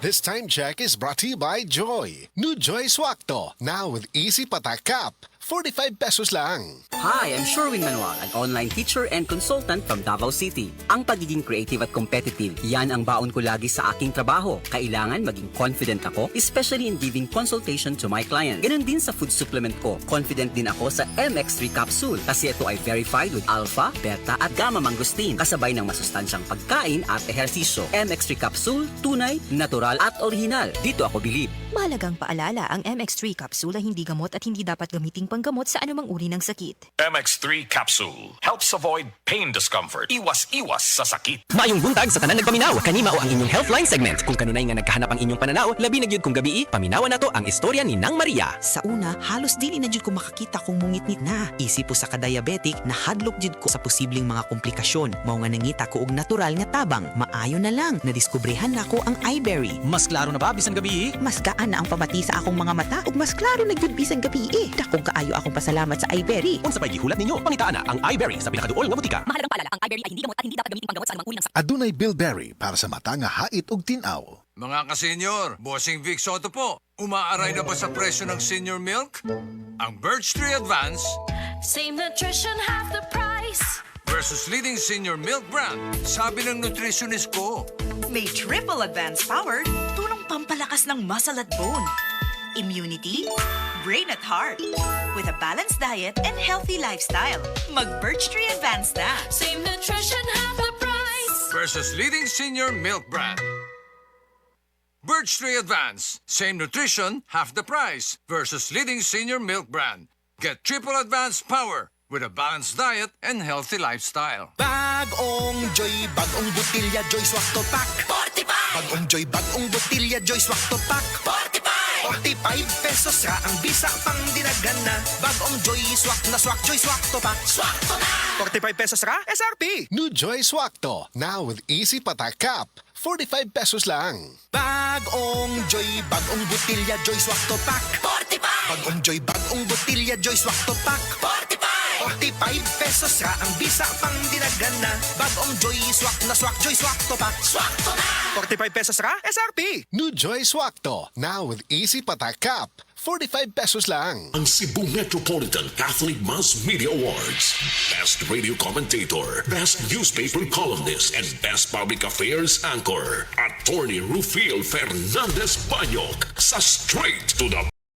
This time check is brought to you by Joy. New Joy Swakto, now with easy patak cap. 45 pesos lang. Hi, I'm Sherwin Manuel, an online teacher and consultant from Davao City. Ang pagiging creative at competitive, yan ang baon ko lagi sa aking trabaho. Kailangan maging confident ako, especially in giving consultation to my client. Ganun din sa food supplement ko. Confident din ako sa MX3 capsule kasi ito ay verified with alpha, beta at gamma mangosteen kasabay ng masustansyang pagkain at ehersisyo. MX3 capsule, tunay, natural at original. Dito ako bilib. Mahalagang paalala, ang MX3 capsule ay hindi gamot at hindi dapat gamiting panggamot sa anumang uri ng sakit. MX3 Capsule helps avoid pain discomfort. Iwas-iwas sa sakit. Maayong buntag sa tanan nagpaminaw. Kanima o ang inyong Healthline segment. Kung kanunay nga nagkahanap ang inyong pananaw, labi na gyud kung gabi, paminawan nato ang istorya ni Nang Maria. Sa una, halos dili na jud ko makakita kung mungitnit na. Isip po sa ka-diabetic na hadlok jud ko sa posibleng mga komplikasyon. Mao nga nangita ko og natural nga tabang. Maayo na lang, nadiskubrehan nako ang iBerry. Mas klaro na ba bisan gabi? Mas gaan na ang pamati sa akong mga mata ug mas klaro na gyud bisan gabi. Dakong kaayo akong pasalamat sa iBerry. Unsa pay gihulat ninyo? Pangitaan na ang iBerry sa pinakaduol nga butika. Mahalagang paalala, ang iBerry ay hindi gamot at hindi dapat gamiting panggamot sa anumang uri ng sakit. Adunay Bilberry para sa mata nga hait ug tinaw. Mga ka-senior, Bossing Vic Soto po. Umaaray na ba sa presyo ng senior milk? Ang Birch Tree Advance Same nutrition, half the price. versus leading senior milk brand. Sabi ng nutritionist ko. May triple advanced power, tulong pampalakas ng muscle at bone, immunity, brain at heart. With a balanced diet and healthy lifestyle, mag-Birch Tree Advance na. Same nutrition, half the price. Versus leading senior milk brand. Birch Tree Advance. Same nutrition, half the price. Versus leading senior milk brand. Get triple advanced power with a balanced diet and healthy lifestyle. Bagong Joy, bagong butilya, Joy Swak to Pack. 45! Bagong Joy, bagong butilya, Joy Swak to Pack. 45! 45 pesos ra ang bisa pang dinagana. Bagong Joy Swak na Swak, Joy Swak to Pack. Swak to na! 45 pesos ra, SRP. New Joy Swakto, now with easy patak cap. 45 pesos lang. Bagong Joy, bagong butilya, Joy Swak to Pack. 45! Bagong Joy, bagong butilya, Joy Swak to Pack. 45! 45 pesos ra ang bisa pang dinagana. Bagong Joy Swak na Swak, Joy Swak to Pack. Swak to na! 45 pesos ra, SRP. New Joy Swakto, now with easy patak cap. 45 pesos lang. Ang Cebu Metropolitan Catholic Mass Media Awards. Best Radio Commentator, Best Newspaper Columnist, and Best Public Affairs Anchor. Attorney Rufil Fernandez Banyok sa Straight to the